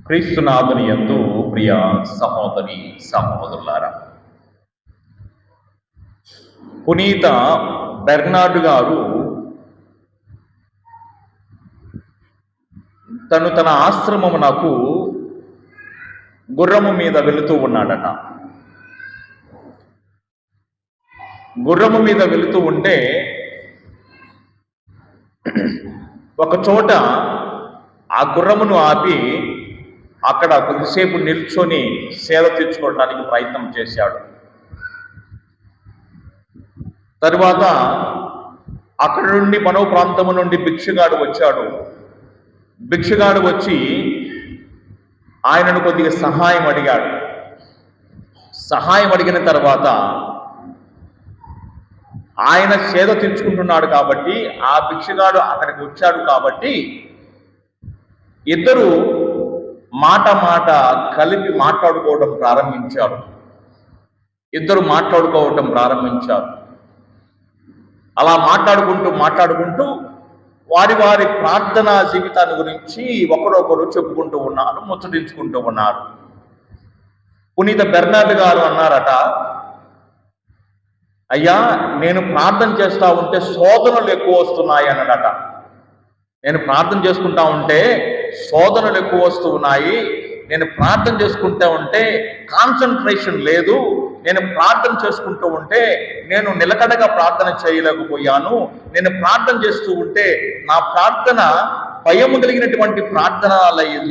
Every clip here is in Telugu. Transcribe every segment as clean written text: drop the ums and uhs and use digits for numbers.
క్రీస్తునాథుని యందు ప్రియ సహోదరి సహోదరులారా, పునీత బెర్నార్డ్ గారు తన ఆశ్రమమునకు గుర్రము మీద వెళుతూ ఉన్నాడట. గుర్రము మీద వెళుతూ ఉంటే ఒక చోట ఆ గుర్రమును ఆపి అక్కడ కొద్దిసేపు నిల్చొని సేద తీర్చుకోవడానికి ప్రయత్నం చేశాడు. తరువాత అక్కడ నుండి మనో ప్రాంతము నుండి భిక్షగాడు వచ్చాడు. భిక్షగాడు వచ్చి ఆయనను కొద్దిగా సహాయం అడిగాడు. సహాయం అడిగిన తర్వాత ఆయన సేద తీర్చుకుంటున్నాడు కాబట్టి, ఆ భిక్షగాడు అక్కడికి వచ్చాడు కాబట్టి ఇద్దరు మాట కలిపి మాట్లాడుకోవడం ప్రారంభించారు. అలా మాట్లాడుకుంటూ వారి ప్రార్థనా జీవితాన్ని గురించి ఒకరొకరు చెప్పుకుంటూ ఉన్నారు, ముచ్చటించుకుంటూ ఉన్నారు. పునీత బెర్నార్డ్ గారు అన్నారట, అయ్యా, నేను ప్రార్థన చేస్తూ ఉంటే శోధనలు ఎక్కువ వస్తున్నాయి అన్నాడట. నేను ప్రార్థన చేసుకుంటా ఉంటే శోధనలు ఎక్కువ వస్తూ ఉన్నాయి. నేను ప్రార్థన చేసుకుంటూ ఉంటే కాన్సన్ట్రేషన్ లేదు. నేను ప్రార్థన చేసుకుంటూ ఉంటే నేను నిలకడగా ప్రార్థన చేయలేకపోయాను. నేను ప్రార్థన చేస్తూ ఉంటే నా ప్రార్థన భయము కలిగినటువంటి ప్రార్థన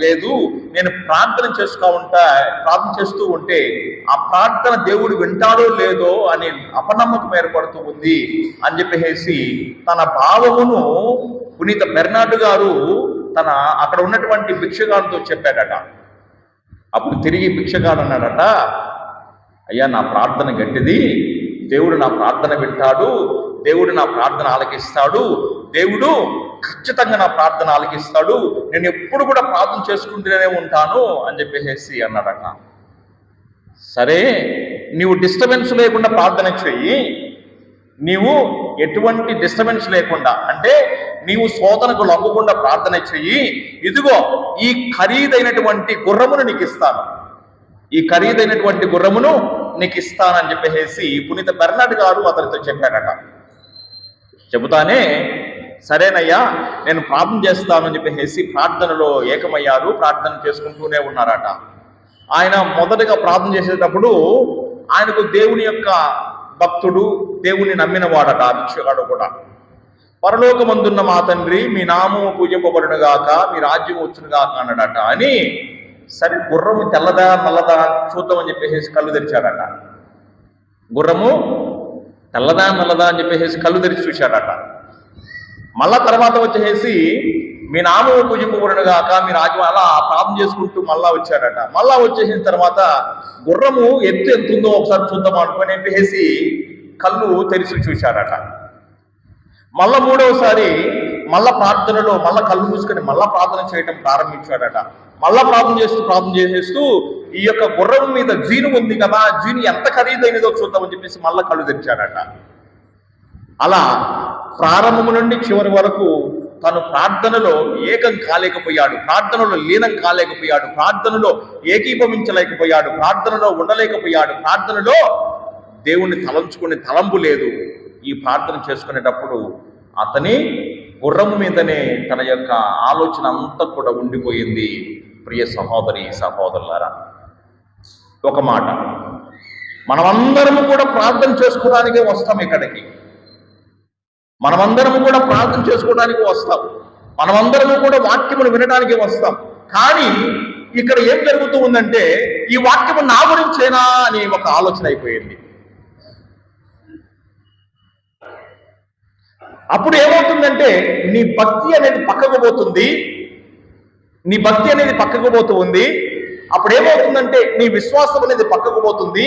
లేదు. నేను ప్రార్థన చేస్తూ ఉంటే ఆ ప్రార్థన దేవుడు వింటాడో లేదో అని అపనమ్మకం ఏర్పడుతూ ఉంది అని చెప్పేసి తన భావమును పునీత బెర్నార్డ్ గారు అక్కడ ఉన్నటువంటి భిక్షగాడితో చెప్పాడట. అప్పుడు తిరిగి భిక్షగాడు అన్నాడట, అయ్యా, నా ప్రార్థన గట్టిది, దేవుడు నా ప్రార్థన వింటాడు, దేవుడు నా ప్రార్థన ఆలకిస్తాడు, దేవుడు ఖచ్చితంగా నా ప్రార్థన ఆలకిస్తాడు, నేను ఎప్పుడు కూడా ప్రార్థన చేసుకుంటూనే ఉంటాను అని చెప్పేసి అన్నాడట. సరే, నీవు డిస్టర్బెన్స్ లేకుండా ప్రార్థన చెయ్యి, నీవు ఎటువంటి డిస్టర్బెన్స్ లేకుండా, అంటే నీవు శోధనకు లొంగకుండా ప్రార్థన చెయ్యి, ఇదిగో ఈ ఖరీదైనటువంటి గుర్రమును నీకు ఇస్తాను, అని చెప్పేసి పునీత బెర్నార్డ్ గారు అతనితో చెప్పాడట. చెబుతానే, సరేనయ్యా, నేను ప్రార్థన చేస్తానని చెప్పేసి ప్రార్థనలో ఏకమయ్యారు. ప్రార్థన చేసుకుంటూనే ఉన్నారట. ఆయన మొదటగా ప్రార్థన చేసేటప్పుడు ఆయనకు దేవుని యొక్క భక్తుడు, దేవుని నమ్మిన వాడట ఆ భిక్షగాడు కూడా. పరలోకమందున్న మా తండ్రి, మీ నామము పూజింపబడును గాక, మీ రాజ్యం వచ్చును గాక అన్నాడట. అని సరే, గుర్రము తెల్లదా నల్లదా చూద్దామని చెప్పేసి కళ్ళు తెరిచాడట. గుర్రము తెల్లదా నల్లదా అని చెప్పేసి కళ్ళు తెరిచి చూశాడట. మళ్ళా తర్వాత వచ్చేసి మీ నామము పూజింపబడును గాక, మీ రాజ్యం, అలా ప్రార్థన చేసుకుంటూ మళ్ళా వచ్చాడట. మళ్ళా వచ్చేసిన తర్వాత గుర్రము ఎంత ఉందో ఒకసారి చూద్దాం అనుకుని చెప్పేసి కళ్ళు తెరిచి చూశాడట. మళ్ళా మూడవసారి మళ్ళా ప్రార్థనలో మళ్ళా కళ్ళు మూసుకొని మళ్ళా ప్రార్థన చేయటం ప్రారంభించాడట. మళ్ళా ప్రార్థన చేసేస్తూ ఈ యొక్క గుర్రం మీద జీను ఉంది కదా, జీను ఎంత ఖరీదైనదో చూద్దామని చెప్పేసి మళ్ళా కళ్ళు తెరిచాడట. అలా ప్రారంభము నుండి చివరి వరకు తను ప్రార్థనలో ఏకం కాలేకపోయాడు, ప్రార్థనలో లీనం కాలేకపోయాడు, ప్రార్థనలో ఏకీభవించలేకపోయాడు, ప్రార్థనలో ఉండలేకపోయాడు, ప్రార్థనలో దేవుణ్ణి తలంచుకునే తలంపు లేదు. ఈ ప్రార్థన చేసుకునేటప్పుడు అతని గుర్రము మీదనే తన యొక్క ఆలోచన అంతా కూడా ఉండిపోయింది. ప్రియ సహోదరి సహోదరులారా, ఒక మాట, మనమందరము కూడా ప్రార్థన చేసుకోవడానికే వస్తాం ఇక్కడికి. మనమందరము కూడా ప్రార్థన చేసుకోవడానికి వస్తాం, మనమందరము కూడా వాక్యమును వినడానికి వస్తాం. కానీ ఇక్కడ ఏం జరుగుతూ ఉందంటే, ఈ వాక్యము నా గురించేనా అని ఒక ఆలోచన అయిపోయింది. అప్పుడు ఏమవుతుందంటే, నీ భక్తి అనేది పక్కకు పోతూ ఉంది. అప్పుడు ఏమవుతుందంటే, నీ విశ్వాసం అనేది పక్కకు పోతుంది.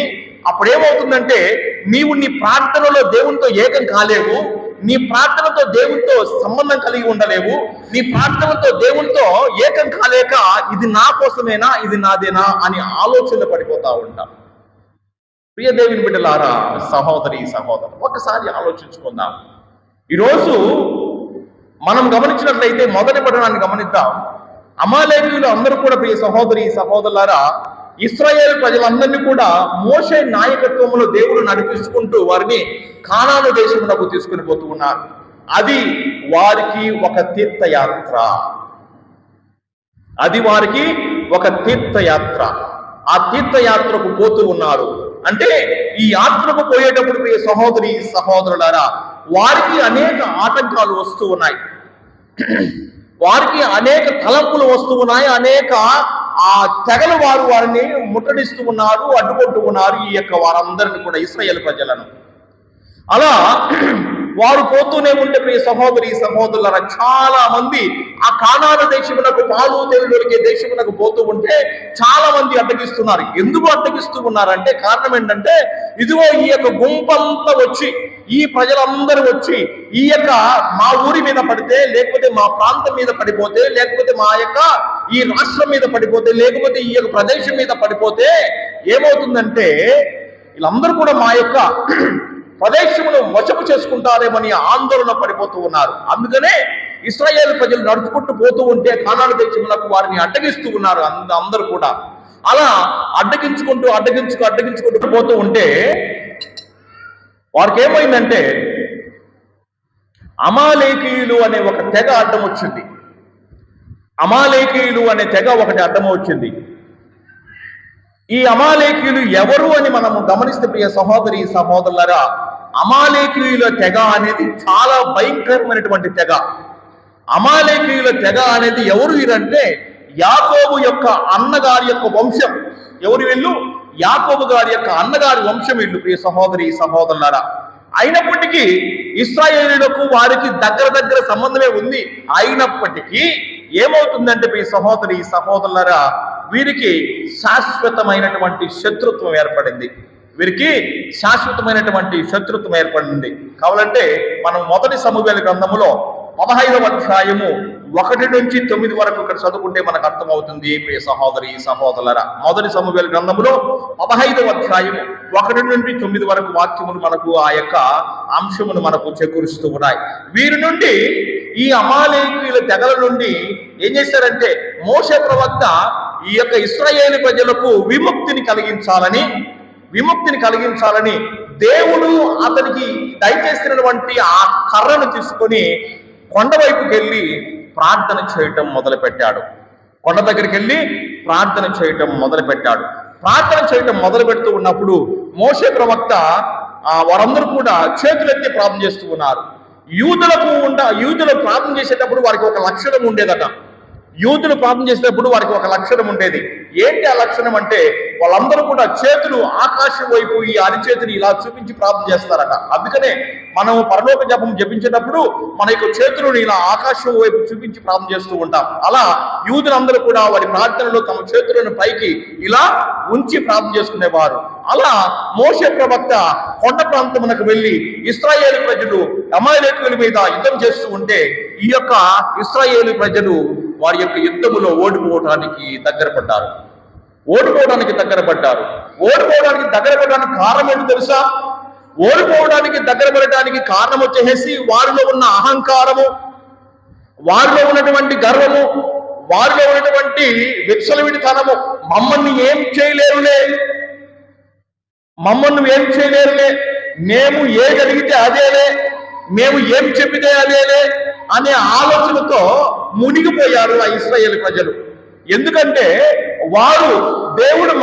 అప్పుడు ఏమవుతుందంటే, నీవు నీ ప్రార్థనలో దేవునితో ఏకం కాలేవు, నీ ప్రార్థనతో దేవునితో సంబంధం కలిగి ఉండలేవు, నీ ప్రార్థనతో దేవునితో ఏకం కాలేక ఇది నా కోసమేనా, ఇది నాదేనా అని ఆలోచనలు పడిపోతా ఉంటాం. ప్రియ దేవుని బిడ్డలారా, సహోదరి సహోదరు, ఒకసారి ఆలోచించుకుందాం. ఈరోజు మనం గమనించినట్లయితే మొదటి పట్టణాన్ని గమనిద్దాం. అమాలేకీయులు అందరూ కూడా ప్రియ సహోదరి సహోదరులారా ఇశ్రాయేలు ప్రజలందరినీ కూడా మోషే నాయకత్వంలో దేవుడు నడిపిస్తుంటూ వారిని కానాను దేశమునకు తీసుకుని పోతూ ఉన్నారు. అది వారికి ఒక తీర్థయాత్ర. ఆ తీర్థయాత్రకు పోతూ ఉన్నారు. అంటే ఈ యాత్రకు పోయేటప్పుడు ప్రియ సహోదరి సహోదరులారా వారికి అనేక ఆటంకాలు వస్తూ ఉన్నాయి, వారికి అనేక తలంపులు వస్తూ ఉన్నాయి, అనేక ఆ తెగలు వారిని ముట్టడిస్తూ ఉన్నారు, అడ్డుకుంటూ ఉన్నారు ఈ యొక్క వారందరిని కూడా ఇశ్రాయేలు ప్రజలను. అలా వారు పోతూనే ఉంటే ప్రియ సహోదరి సహోదరులారా చాలా మంది ఆ కానాను దేశమునకు పాలు తేనెలు దొరికే దేశమునకు పోతూ ఉంటే చాలా మంది అడ్డగిస్తున్నారు. ఎందుకు అడ్డగిస్తూ ఉన్నారంటే కారణం ఏంటంటే ఇదిగో ఈ యొక్క గుంపంతా వచ్చి ఈ ప్రజలందరూ వచ్చి ఈ యొక్క మా ఊరి మీద పడితే, లేకపోతే మా ప్రాంతం మీద పడిపోతే, లేకపోతే మా యొక్క ఈ రాష్ట్రం మీద పడిపోతే, లేకపోతే ఈ యొక్క ప్రదేశం మీద పడిపోతే ఏమవుతుందంటే వీళ్ళందరూ కూడా మా యొక్క ప్రదేశమును వశము చేసుకుంటారేమని ఆందోళన పడిపోతూ ఉన్నారు. అందుకనే ఇశ్రాయేలు ప్రజలు నడుచుకుంటూ పోతూ ఉంటే కానాను దేశమునకు వారిని అడ్డగిస్తూ ఉన్నారు అందరూ కూడా. అలా అడ్డగించుకుంటూ పోతూ ఉంటే వారికి ఏమైందంటే అమాలేకీయులు అనే ఒక తెగ అడ్డం వచ్చింది. ఈ అమాలేకీయులు ఎవరు అని మనము గమనిస్తే ప్రియ సహోదరి సహోదరులారా అమాలేకీయుల తెగ అనేది చాలా భయంకరమైనటువంటి తెగ. అమాలేకీయుల తెగ అనేది ఎవరు వీరంటే యాకోబు యొక్క అన్నగారి యొక్క వంశం. ఎవరు వీళ్ళు? యాకోబు గారి యొక్క అన్నగారి వంశం వీళ్ళు ప్రియ సహోదరి సహోదరులారా. అయినప్పటికీ ఇశ్రాయేలులకు వారికి దగ్గర సంబంధమే ఉంది. అయినప్పటికీ ఏమవుతుందంటే ప్రియ సహోదరి సహోదరులారా వీరికి శాశ్వతమైనటువంటి శత్రుత్వం ఏర్పడింది. కావాలంటే మనం మొదటి సమూయేలు గ్రంథములో 15వ అధ్యాయము 1 నుంచి 9 వరకు ఇక్కడ చదువుకుంటే మనకు అర్థమవుతుంది ప్రియ సహోదరి సహోదరులారా. మొదటి సమూయేలు గ్రంథములో 15వ అధ్యాయము 1 నుండి 9 వరకు వాక్యములు మనకు ఆ యొక్క అంశమును మనకు చేకూరుస్తూ ఉన్నాయి. వీరి నుండి ఈ అమాలేకీయుల తెగల నుండి ఏం చేశారంటే మోషే ప్రవక్త ఈ యొక్క ఇశ్రాయేలు ప్రజలకు విముక్తిని కలిగించాలని దేవుడు అతనికి దయచేసినటువంటి ఆ కర్రను తీసుకొని కొండ వైపుకి వెళ్ళి ప్రార్థన చేయటం మొదలుపెట్టాడు. ప్రార్థన చేయటం మొదలు పెడుతూ ఉన్నప్పుడు మోషే ప్రవక్త వారందరూ కూడా చేతులెత్తి ప్రార్థన చేస్తూ ఉన్నారు. యూదులు ప్రార్థన చేసేటప్పుడు వారికి ఒక లక్షణం ఉండేదట. ఏంటి ఆ లక్షణం అంటే వాళ్ళందరూ కూడా చేతులు ఆకాశం వైపు ఈ అరిచేతిని ఇలా చూపించి ప్రార్థన చేస్తారట. అందుకనే మనం పరలోక జపం జపించేటప్పుడు మన యొక్క చేతులను ఇలా ఆకాశం వైపు చూపించి ప్రార్థన చేస్తూ ఉంటాం. అలా యూదులందరూ కూడా వారి ప్రార్థనలో తమ చేతులను పైకి ఇలా ఉంచి ప్రార్థన చేసుకునేవారు. అలా మోషే ప్రవక్త కొండ ప్రాంతమునకు వెళ్ళి ఇశ్రాయేలు ప్రజలు అమాలేకీయుల మీద యుద్ధం చేస్తూ ఉంటే ఈ యొక్క ఇశ్రాయేలు ప్రజలు వారి యొక్క యుద్ధములో ఓడిపోవడానికి దగ్గర పడ్డారు. ఓడిపోవడానికి కారణం ఏంటి తెలుసా? ఓడిపోవడానికి దగ్గర పడడానికి కారణం వచ్చేసి వారిలో ఉన్న అహంకారము, వారిలో ఉన్నటువంటి గర్వము, వారిలో ఉన్నటువంటి విచ్చలవిడితనము. మమ్మల్ని ఏం చేయలేరులే, మేము ఏగలిగితే అదేలే, మేము ఏం చెప్పితే అదేలే అనే ఆలోచనతో మునిగిపోయారు ఆ ఇశ్రాయేలు ప్రజలు. ఎందుకంటే వారు దేవుడు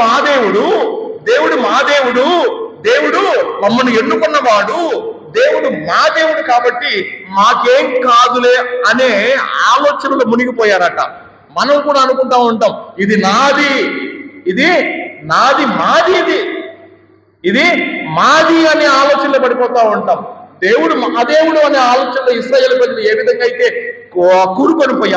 మమ్మల్ని ఎన్నుకున్నవాడు, దేవుడు మా దేవుడు కాబట్టి మాకేం కాదులే అనే ఆలోచనలు మునిగిపోయారట. మనం కూడా అనుకుంటా ఉంటాం ఇది మాది అనే ఆలోచనలో పడిపోతా ఉంటాం. దేవుడు మా దేవుడు అనే ఆలోచనలో ఇశ్రాయేలు ప్రజలు ఏ విధంగా అయితే కూరుకొని పోయి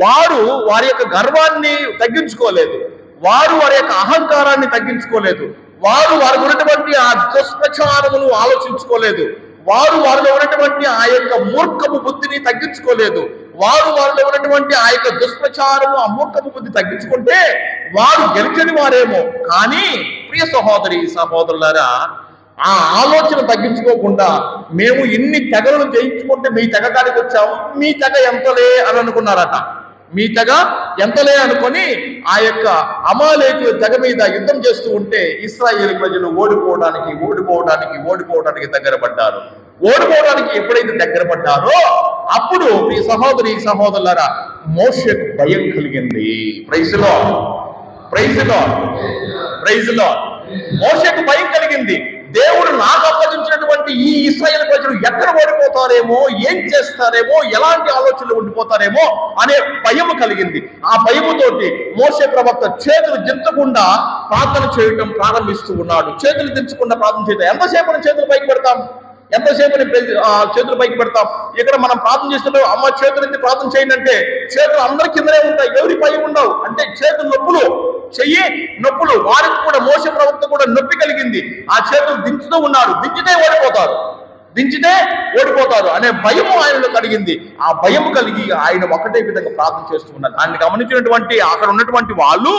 వారు వారి యొక్క గర్వాన్ని తగ్గించుకోలేదు, వారి యొక్క అహంకారాన్ని తగ్గించుకోలేదు, వారికి ఉన్నటువంటి ఆ దుష్ప్రచారమును ఆలోచించుకోలేదు, వారిలో ఉన్నటువంటి ఆ యొక్క మూర్ఖపు బుద్ధిని తగ్గించుకోలేదు. వారిలో ఉన్నటువంటి ఆ యొక్క దుష్ప్రచారము ఆ మూర్ఖపు బుద్ధి తగ్గించుకుంటే వారు గెలిచని వారేమో. కానీ ప్రియ సహోదరి సహోదరులారా ఆ ఆలోచన తగ్గించుకోకుండా మేము ఇన్ని తెగలను జయించుకుంటే మీ తెగ కాడికి వచ్చాము, మీ తెగ ఎంతలే అని అనుకున్నారట. మీ తెగ ఎంతలే అనుకొని ఆ యొక్క అమాలేకుల తెగ మీద యుద్ధం చేస్తూ ఉంటే ఇశ్రాయేలు ప్రజలు ఓడిపోవడానికి దగ్గర పడ్డారు. ఓడిపోవడానికి ఎప్పుడైతే దగ్గర పడ్డారో అప్పుడు ఈ సహోదరులారా మోషేకు భయం కలిగింది. Praise Lord, praise Lord, praise Lord. మోషేకు భయం కలిగింది. దేవుడు నాకు అప్పగించినటువంటి ఈ ఇశ్రాయేలు ప్రజలు ఎక్కడ ఓడిపోతారేమో, ఏం చేస్తారేమో, ఎలాంటి ఆలోచనలు ఉండిపోతారేమో అనే భయం కలిగింది. ఆ భయముతోటి మోషే ప్రవక్త చేతులు దించకుండా ప్రార్థన చేయడం ప్రారంభిస్తూ ఉన్నాడు. చేతులు దించకుండా ప్రార్థన చేయడం ఎంతసేపు చేతులు పైకి పెడతాం, ఎంతసేపు చేతులు పైకి పెడతాం. ఇక్కడ మనం ప్రార్థన చేస్తుంటే అమ్మ చేతులు ఎత్తి ప్రార్థన చేయండి అంటే చేతులు అందరి కిందనే ఉంటాయి, ఎవరి పై ఉండవు. అంటే చేతులు నొప్పులు, చెయ్యి నొప్పులు. వారికి కూడా మోషే ప్రవక్త కూడా నొప్పి కలిగింది. ఆ చేతులు దించుతూ ఉన్నాడు. దించితే ఓడిపోతారు అనే భయము ఆయనలో కలిగింది. ఆ భయం కలిగి ఆయన ఒకటే విధంగా ప్రార్థన చేస్తూ ఉన్నారు. దాన్ని గమనించినటువంటి అక్కడ ఉన్నటువంటి వాళ్ళు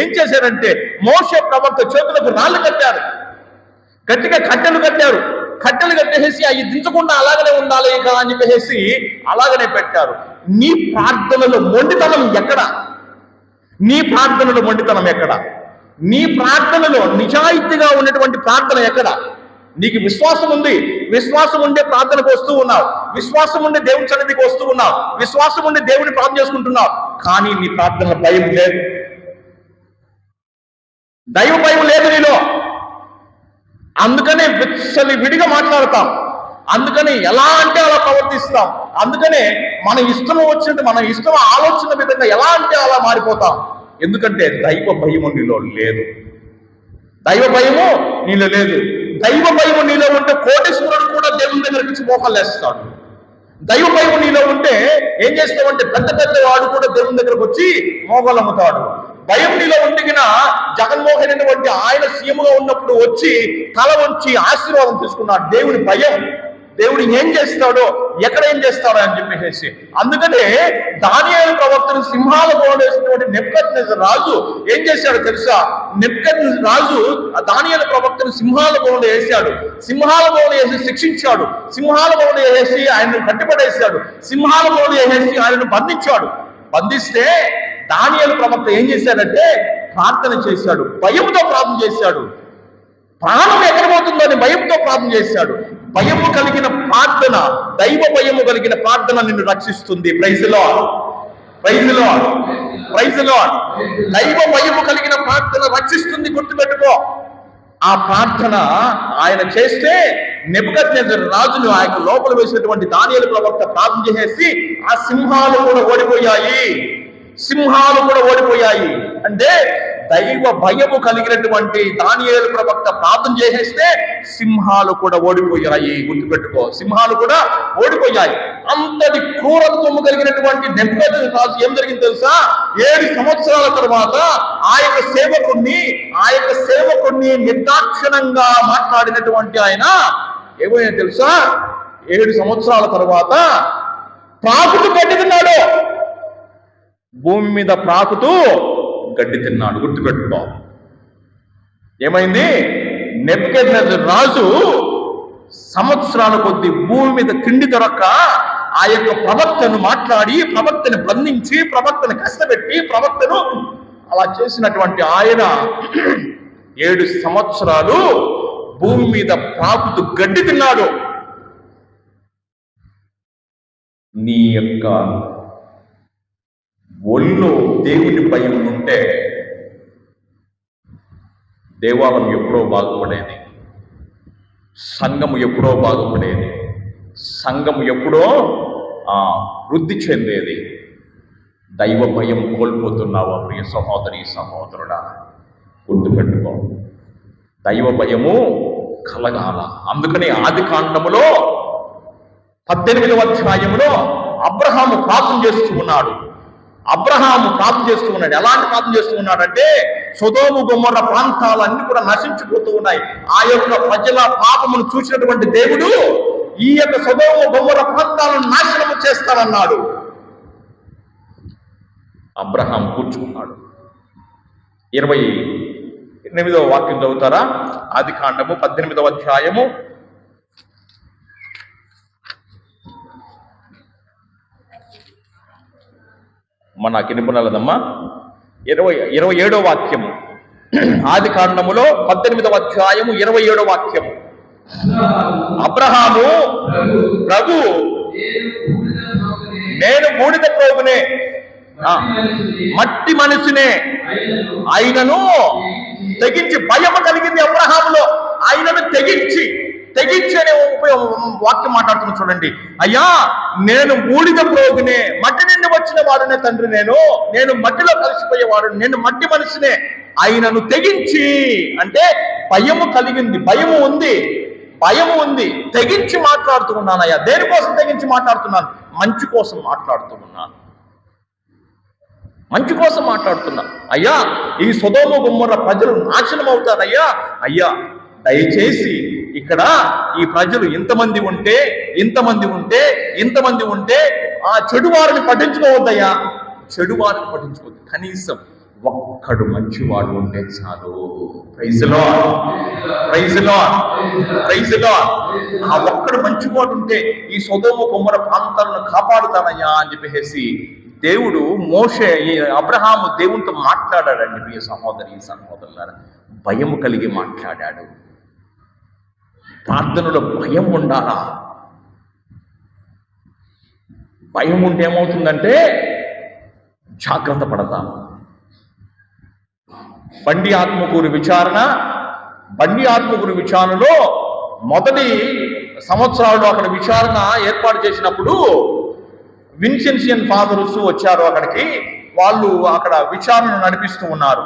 ఏం చేశారంటే మోషే ప్రవక్త చేతులకు రాళ్ళు కట్టారు, గట్టిగా కట్టెలు కట్టేసి అవి దించకుండా అలాగనే ఉండాలి కదా అని చెప్పేసి అలాగనే పెట్టారు. నీ ప్రార్థనలో మొండితనం ఎక్కడ? నీ ప్రార్థనలో నిజాయితీగా ఉన్నటువంటి ప్రార్థన ఎక్కడ? నీకు విశ్వాసం ఉండే ప్రార్థనకు వస్తూ ఉన్నావు, విశ్వాసం ఉండే దేవుని సన్నిధికి వస్తూ ఉన్నావు, విశ్వాసం ఉండే దేవుని ప్రార్థన చేసుకుంటున్నావు. కానీ నీ ప్రార్థనలో భయం లేదు, దైవ భయం లేదు నీలో. అందుకనే విడిగా మాట్లాడతాం, అందుకని ఎలా అంటే అలా ప్రవర్తిస్తాం, అందుకనే మన ఇష్టం ఆలోచన విధంగా ఎలా అంటే అలా మారిపోతాం. ఎందుకంటే దైవ భయము నీలో లేదు. దైవ భయము నీలో ఉంటే కోటేశ్వరుడు కూడా దేవుని దగ్గరికి వచ్చి మోకాలు వేస్తాడు. దైవ భయం నీలో ఉంటే ఏం చేస్తామంటే పెద్ద వాడు కూడా దేవుని దగ్గరకు వచ్చి మోకాలు అమ్ముతాడు. భయం నీలో ఉండిగిన జగన్మోహన్ రెడ్డి ఆయన సీఎంగా ఉన్నప్పుడు వచ్చి తల వంచి ఆశీర్వాదం తీసుకున్నాడు. దేవుని భయం, దేవుడు ఏం చేస్తాడో ఎక్కడ ఏం చేస్తాడో అని చెప్పేసి. అందుకనే దానియేలు ప్రవక్తను సింహాల వేసినటువంటి నెబుకద్నెజరు రాజు ఏం చేశాడో తెలుసా? నెబుకద్నెజరు రాజు దానియేలు ప్రవక్తను సింహాల వేసాడు, వేసి శిక్షించాడు, వేసి ఆయనను కట్టిపడేశాడు, వేసి ఆయనను బంధిస్తే దానియేలు ప్రవక్త ఏం చేశాడంటే ప్రార్థన చేశాడు, భయంతో ప్రార్థన చేశాడు. ప్రాణం ఎక్కడ పోతుందో అని భయంతో ప్రార్థన చేశాడు. భయము కలిగిన ప్రార్థన, దైవ భయము కలిగిన ప్రార్థన నిన్ను రక్షిస్తుంది. Praise Lord, praise Lord, praise Lord. దైవ భయము కలిగిన ప్రార్థన రక్షిస్తుంది, గుర్తుపెట్టుకో. ఆ ప్రార్థన ఆయన చేస్తే నెబుకద్నెజరు రాజును ఆయన లోపల వేసినటువంటి దానియేలు ప్రవక్త ప్రార్థన చేసేసి ఆ సింహాలు కూడా ఓడిపోయాయి. అంటే దైవ భయము కలిగినటువంటి దానియేలు ప్రవక్త ప్రార్థన చేసేస్తే సింహాలు కూడా ఓడిపోయాయి. గుర్తుపెట్టుకో, సింహాలు కూడా ఓడిపోయాయి. అంతటి క్రూరత్వము కలిగినటువంటి నెబుకద్నెజరు రాజు ఏం జరిగింది తెలుసా? 7 సంవత్సరాల తర్వాత ఆ యొక్క సేవకుణ్ణి నిర్దాక్షిణంగా మాట్లాడినటువంటి ఆయన ఏమైనా తెలుసా? 7 సంవత్సరాల తర్వాత ప్రాకుతూ గడ్డి తిన్నాడు, భూమి మీద ప్రాకుతూ గడ్డి తిన్నాడు. గుర్తుపెట్టుకో. ఏమైంది? నెబుకద్నెజరు రాజు సంవత్సరాల కొద్ది భూమి మీద తిండి దొరక్క ఆ యొక్క ప్రవక్తను మాట్లాడి, ప్రవక్తను బంధించి, ప్రవక్తను కష్టపెట్టి, ప్రవక్తను అలా చేసినటువంటి ఆయన 7 సంవత్సరాలు భూమి మీద ప్రాకుతూ గడ్డి తిన్నాడు. నీ యొక్క ఒళ్ళో దేవుని భయం ఉంటే దేవాలయం ఎప్పుడో బాగుపడేది, సంఘము ఎప్పుడో బాగుపడేది, సంఘము ఎప్పుడో వృద్ధి చెందేది. దైవ భయం కోల్పోతున్నావా ప్రియ సహోదరి సహోదరుడా? గుర్తుపెట్టుకో, దైవ భయము కలగాల. అందుకని ఆది కాండములో 18వ అధ్యాయములో అబ్రహాము ప్రార్థన చేస్తూ ఉన్నాడు. ఎలాంటి ప్రార్థన చేస్తూ ఉన్నాడంటే సొదొమ గొమొర్రా ప్రాంతాలన్నీ కూడా నశించిపోతూ ఉన్నాయి. ఆ యొక్క ప్రజల పాపమును చూసినటువంటి దేవుడు ఈ యొక్క సొదొమ గొమొర్రా ప్రాంతాలను నాశనము చేస్తానన్నాడు. అబ్రహాం కూర్చున్నాడు. 8వ వాక్యం చదువుతారా? ఆదికాండము 18వ అధ్యాయము నాకు నిపుణులదమ్మా 27వ వాక్యము. ఆదికాండములో 18వ అధ్యాయము 27వ వాక్యము. అబ్రహాము ప్రభు నేను బూడిద ప్రోగునే మట్టి మనిషినే ఆయనను తెగించి, భయం కలిగింది అబ్రహాములో. ఆయనను తెగించి అనే వాక్యం మాట్లాడుతున్నా చూడండి. అయ్యా నేను బూడిద ప్రోగునే, మట్టి నుండి వచ్చిన వాడునే తండ్రి, నేను మట్టిలో కలిసిపోయేవాడు, నేను మట్టి మనిషినే. ఆయనను తెగించి అంటే భయము కలిగింది, భయము ఉంది, తెగించి మాట్లాడుతూ ఉన్నాను. అయ్యా దేనికోసం తెగించి మాట్లాడుతున్నాను? మంచి కోసం మాట్లాడుతున్నా. అయ్యా ఈ సొదొమ గొమొర్రా ప్రజలు నాశనం అవుతారయ్యా. అయ్యా దయచేసి ఇక్కడ ఈ ప్రజలు ఇంతమంది ఉంటే ఆ చెడు వారిని పట్టించుకోవద్దయ్యా, కనీసం ఒక్కడు మంచివాడు ఉంటే చాలు. Praise Lord. ఆ ఒక్కడు మంచివాడు ఉంటే ఈ సొదొమ గొమొర్రా ప్రాంతాలను కాపాడుతానయ్యా అని చెప్పేసి దేవుడు అబ్రహాము దేవునితో మాట్లాడాడండి. ప్రియ సహోదరులారా, భయం కలిగి మాట్లాడాడు. ప్రార్థనలో భయం ఉండాలా? భయం ఉంటే ఏమవుతుందంటే జాగ్రత్త పడతాం. బండి ఆత్మకూరు విచారణలో మొదటి సంవత్సరాల్లో అక్కడ విచారణ ఏర్పాటు చేసినప్పుడు విన్సెన్షియన్ ఫాదర్స్ వచ్చారు అక్కడికి. వాళ్ళు అక్కడ విచారణ నడిపిస్తూ ఉన్నారు.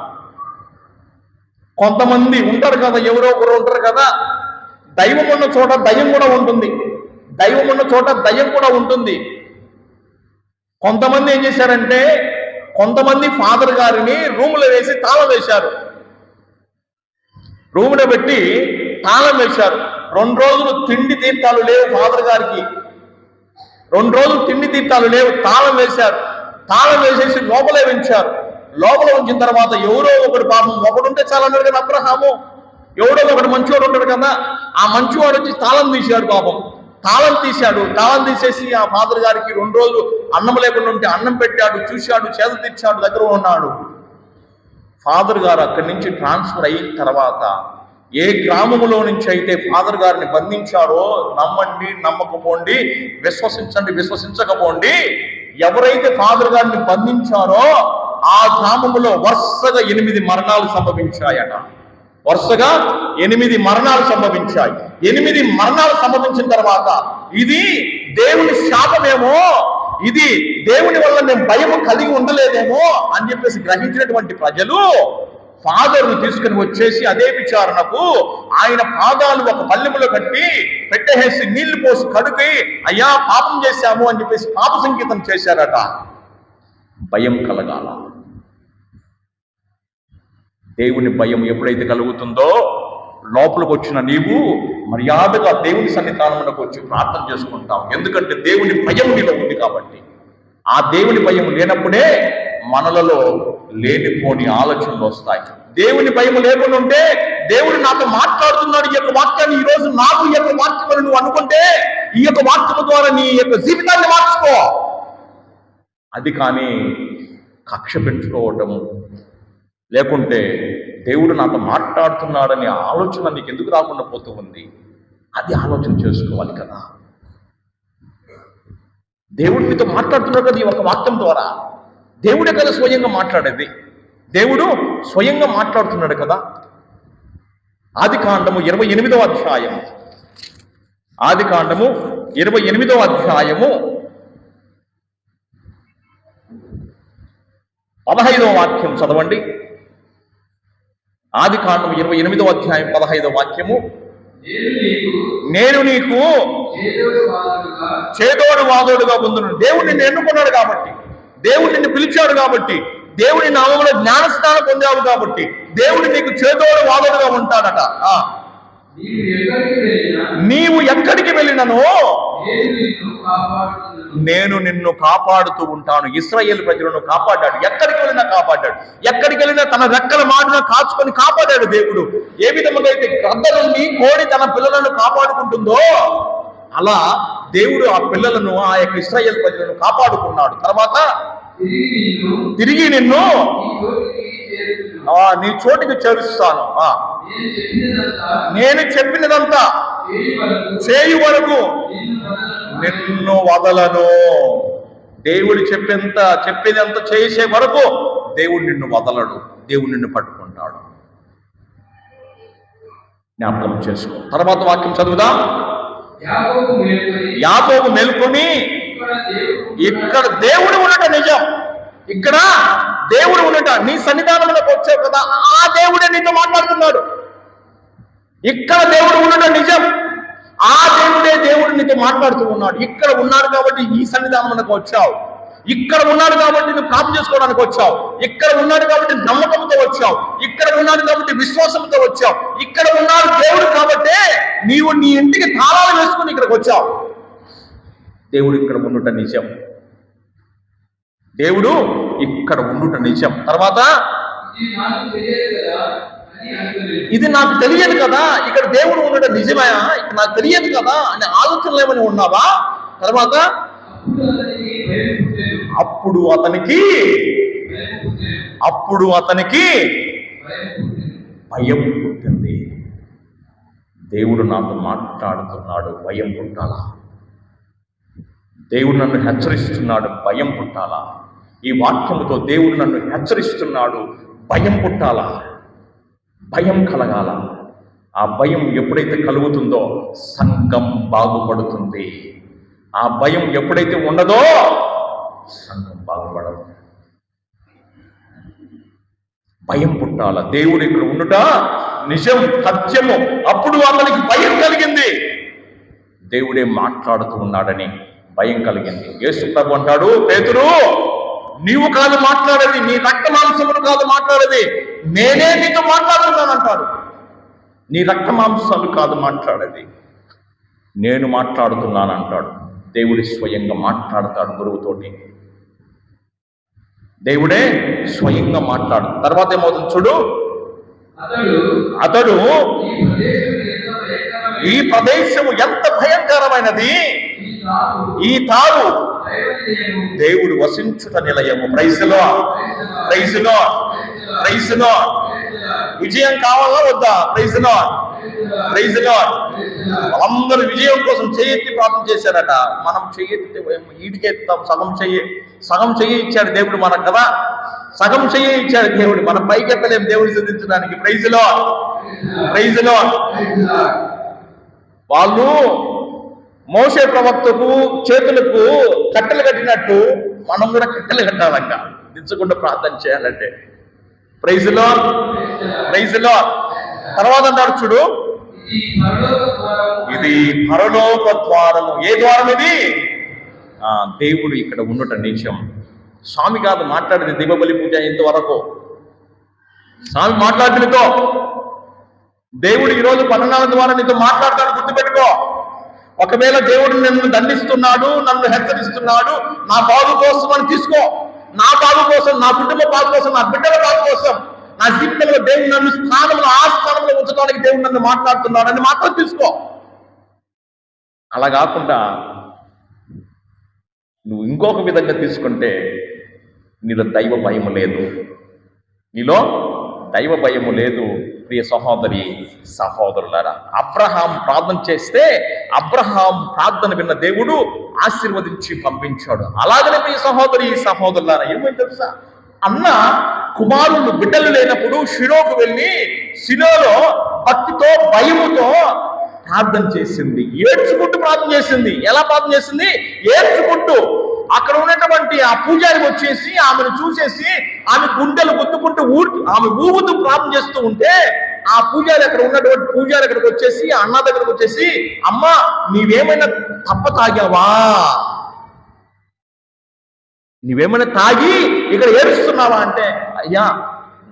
కొంతమంది ఉంటారు కదా, ఎవరో ఒకరు ఉంటారు కదా, దైవం ఉన్న చోట దయ్యం కూడా ఉంటుంది. కొంతమంది ఏం చేశారంటే, కొంతమంది ఫాదర్ గారిని రూములో వేసి తాళం వేశారు. రూములో పెట్టి తాళం వేశారు. 2 రోజులు తిండి తీర్థాలు లేవు ఫాదర్ గారికి. 2 రోజులు తిండి తీర్థాలు లేవు. తాళం వేశారు. తాళం వేసేసి లోపలే ఉంచారు. లోపల ఉంచిన తర్వాత ఎవరో ఒకడు, పాపం ఒకడుంటే చాలా అన్నాడు కదా అబ్రహాము, ఎవడో ఒకడు మంచివాడు ఉంటాడు కదా, ఆ మంచివాడు వచ్చి తాళం తీశాడు. పాపం తాళం తీసేసి ఆ ఫాదర్ గారికి 2 రోజులు అన్నం లేకుండా ఉంటే అన్నం పెట్టాడు, చూశాడు, చేత తెచ్చాడు, దగ్గర ఉన్నాడు. ఫాదర్ గారు అక్కడి నుంచి ట్రాన్స్ఫర్ అయిన తర్వాత ఏ గ్రామములో నుంచి అయితే ఫాదర్ గారిని బంధించారో, నమ్మండి నమ్మకపోండి, విశ్వసించండి విశ్వసించకపోండి, ఎవరైతే ఫాదర్ గారిని బంధించారో ఆ గ్రామములో వరుసగా 8 మరణాలు సంభవించాయట. 8 మరణాలు సంభవించాయి. 8 మరణాలు సంభవించిన తర్వాత ఇది దేవుని శాపమేమో, ఇది దేవుని వల్ల మేము భయము కలిగి ఉండలేదేమో అని చెప్పేసి గ్రహించినటువంటి ప్రజలు ఫాదర్ను తీసుకుని వచ్చేసి అదే విచారణకు ఆయన పాదాలు ఒక పల్లెములో కట్టి పెట్టేసి నీళ్లు పోసి కడుగి, అయ్యా పాపం చేశాము అని చెప్పేసి పాప సంకేతం చేశారట. భయం కలగాల. దేవుని భయం ఎప్పుడైతే కలుగుతుందో లోపలికి వచ్చిన నీవు మర్యాదగా దేవుని సన్నిధానంలోకి వచ్చి ప్రార్థన చేసుకుంటావు. ఎందుకంటే దేవుని భయం నీలో ఉంది కాబట్టి. ఆ దేవుని భయం లేనప్పుడే మనలలో లేనిపోని ఆలోచనలు వస్తాయి. దేవుని భయం లేకుండా ఉంటే, దేవుడు నాతో మాట్లాడుతున్నాడు ఈ యొక్క వాక్యాన్ని, ఈ రోజు నాకు ఈ యొక్క వాక్యం నువ్వు అనుకుంటే ఈ యొక్క వాక్యం ద్వారా నీ యొక్క జీవితాన్ని మార్చుకో. అది కానీ కక్ష పెంచుకోవటము, లేకుంటే దేవుడు నాతో మాట్లాడుతున్నాడనే ఆలోచన నీకు ఎందుకు రాకుండా పోతూ ఉంది, అది ఆలోచన చేసుకోవాలి కదా. దేవుడు మీతో మాట్లాడుతున్నాడు కదా ఈ ఒక వాక్యం ద్వారా. దేవుడే కదా స్వయంగా మాట్లాడేది. దేవుడు స్వయంగా మాట్లాడుతున్నాడు కదా. ఆదికాండము 28వ అధ్యాయము 15వ వాక్యం చదవండి. ఆదికాండము 28వ అధ్యాయం 15వ వాక్యము. నేను నీకు చేదోడు వాదోడుగా ఉందును. దేవుడు నిన్ను ఎన్నుకున్నాడు కాబట్టి, దేవుడు నిన్ను పిలిచాడు కాబట్టి, దేవుని నామములో జ్ఞానస్నానం పొందావు కాబట్టి దేవుడు నీకు చేదోడు వాదోడుగా ఉంటాడట. నీవు ఎక్కడికి వెళ్ళినను నేను నిన్ను కాపాడుతూ ఉంటాను. ఇశ్రాయేలు ప్రజలను కాపాడాడు. ఎక్కడికి వెళ్ళినా కాపాడాడు. ఎక్కడికి వెళ్ళినా తన రెక్కల మాటను కాచుకొని కాపాడాడు దేవుడు. ఏ విధముగా అయితే గ్రద్ద నుండి కోడి తన పిల్లలను కాపాడుకుంటుందో అలా దేవుడు ఆ పిల్లలను, ఆ యొక్క ఇశ్రాయేలు ప్రజలను కాపాడుకున్నాడు. తర్వాత తిరిగి నిన్ను నీ చోటికి చేరుస్తాను. నేను చెప్పినదంతా చేయు వరకు నిన్ను వదలను. దేవుడు చెప్పేదంతా చేసే వరకు దేవుడు నిన్ను వదలడు. దేవుడు నిన్ను పట్టుకుంటాడు. జ్ఞాపకం చేసుకో. తర్వాత వాక్యం చదువుదాం. యాకోబు మేల్కొని ఇక్కడ దేవుడు ఉండట నిజం. ఇక్కడ దేవుడు ఉండట, నీ సన్నిధానంలోకి వచ్చావు కదా, ఆ దేవుడే నీతో మాట్లాడుతున్నాడు. ఇక్కడ దేవుడు ఉండట నిజం. ఆ దేవుడు నీతో మాట్లాడుతూ ఉన్నాడు. ఇక్కడ ఉన్నాడు కాబట్టి ఈ సన్నిధానంలోకి వచ్చావు. ఇక్కడ ఉన్నాడు కాబట్టి నువ్వు ప్రార్థన చేసుకోవడానికి వచ్చావు. ఇక్కడ ఉన్నాడు కాబట్టి నమ్మకంతో వచ్చావు. ఇక్కడ ఉన్నాడు కాబట్టి విశ్వాసంతో వచ్చావు. ఇక్కడ ఉన్నాడు దేవుడు కాబట్టి నీవు నీ ఇంటికి తాళాలు వేసుకుని ఇక్కడికి వచ్చావు. దేవుడు ఇక్కడ ఉండుట నిజం. దేవుడు ఇక్కడ ఉండుట నిజం. తర్వాత ఇది నాకు తెలియదు కదా, ఇక్కడ దేవుడు ఉండటం నిజమే, ఇక్కడ నాకు తెలియదు కదా అనే ఆలోచనలు ఏమైనా ఉన్నావా? తర్వాత అప్పుడు అతనికి భయం పుట్టింది. దేవుడు నాతో మాట్లాడుతున్నాడు, భయం పుట్టాలా? దేవుడు నన్ను హెచ్చరిస్తున్నాడు, భయం పుట్టాలా? ఈ వాక్యముతో దేవుడు నన్ను హెచ్చరిస్తున్నాడు, భయం పుట్టాలా? భయం కలగాల. ఆ భయం ఎప్పుడైతే కలుగుతుందో సంఘం బాగుపడుతుంది. ఆ భయం ఎప్పుడైతే ఉండదో సంఘం బాగుపడదు. భయం పుట్టాల. దేవుడు ఇక్కడ ఉండుట నిజం, సత్యము. అప్పుడు అతనికి భయం కలిగింది. దేవుడే మాట్లాడుతూ ఉన్నాడని భయం కలిగింది. యేసు ప్రభు అంటాడు, పేతురు, నీవు కాదు మాట్లాడేది, నీ రక్త మాంసములు కాదు మాట్లాడేది, నేనే నీతో మాట్లాడుతున్నానంటాడు. నీ రక్త మాంసాలు కాదు మాట్లాడేది, నేను మాట్లాడుతున్నానంటాడు. దేవుడు స్వయంగా మాట్లాడతాడు గురువుతోటి. దేవుడే స్వయంగా మాట్లాడు. తర్వాత ఏమవుతుంది చూడు. అతడు ఈ ప్రదేశము ఎంత భయంకరమైనది, ఈ తావు దేవుడు వసించుట నిలయము. Praise Lord, praise Lord, praise Lord. విజయం కావాలా వద్దా? Praise Lord, praise Lord. వాళ్ళందరూ విజయం కోసం చేయెత్తి ప్రార్థన చేశారట. మనం చెయ్యెత్తి ఈడికెత్తాం. సగం చెయ్యి ఇచ్చాడు దేవుడు మనకు కదా. సగం చెయ్యి ఇచ్చాడు దేవుడు. మనం పైకెత్తలేం దేవుడు సిద్ధించడానికి. Praise Lord, praise Lord. వాళ్ళు మోషే ప్రవక్తకు చేతులకు కట్టెలు కట్టినట్టు మనం కూడా కట్టెలు కట్టాలంట, దించకుండా ప్రార్థన చేయాలంటే. Praise Lord, praise Lord. తర్వాత అంటాడు చూడు, ఇది పరలోక ద్వారము. ఏ ద్వారం ఇది? దేవుడు ఇక్కడ ఉండటం నిజం. స్వామి కాదు మాట్లాడేది దీపబలి పూజ ఇంతవరకు. స్వామి మాట్లాడినతో దేవుడు ఈరోజు పట్టణాల ద్వారా నీతో మాట్లాడతాడు, గుర్తుపెట్టుకో. ఒకవేళ దేవుడు నన్ను దండిస్తున్నాడు, నన్ను హెచ్చరిస్తున్నాడు, నా బాగు కోసం అని తీసుకో. నా బాగు కోసం, నా కుటుంబ బాగు కోసం, నా బిడ్డల బాగు కోసం, నా జీవితంలో దేవుడు నన్ను ఆ స్థానంలో ఉంచడానికి దేవుడు నన్ను మాట్లాడుతున్నాడు అని మాత్రం తీసుకో. అలా కాకుండా నువ్వు ఇంకొక విధంగా తీసుకుంటే నీలో దైవ భయము లేదు. నీలో దైవ భయము లేదు. ప్రియ సహోదరి సహోదరులారా, అబ్రహాం ప్రార్థన చేస్తే అబ్రహాం ప్రార్థన విన్న దేవుడు ఆశీర్వదించి పంపించాడు. అలాగనే ప్రియ సహోదరి సహోదరులారా, ఏమైంది తెలుసా? అన్న కుమారులు బిడ్డలు లేనప్పుడు షిలోకు వెళ్ళి షిలోలో భక్తితో భయముతో ప్రార్థన చేసింది. ఏడ్చుకుంటూ ప్రార్థన చేసింది. ఎలా ప్రార్థన చేసింది? ఏడ్చుకుంటూ. అక్కడ ఉన్నటువంటి ఆ పూజారి వచ్చేసి ఆమెను చూసేసి ఆమె గుండెలు గుద్దుకుంటూ ఆమె ఊగుతూ ప్రార్థన చేస్తూ ఉంటే ఆ పూజారి, అక్కడ ఉన్నటువంటి పూజారి అక్కడికి వచ్చేసి అన్న దగ్గరకు వచ్చేసి, అమ్మ నీవేమైనా తప్ప తాగావా? నీవేమైనా తాగి ఇక్కడ ఏడుస్తున్నావా అంటే, అయ్యా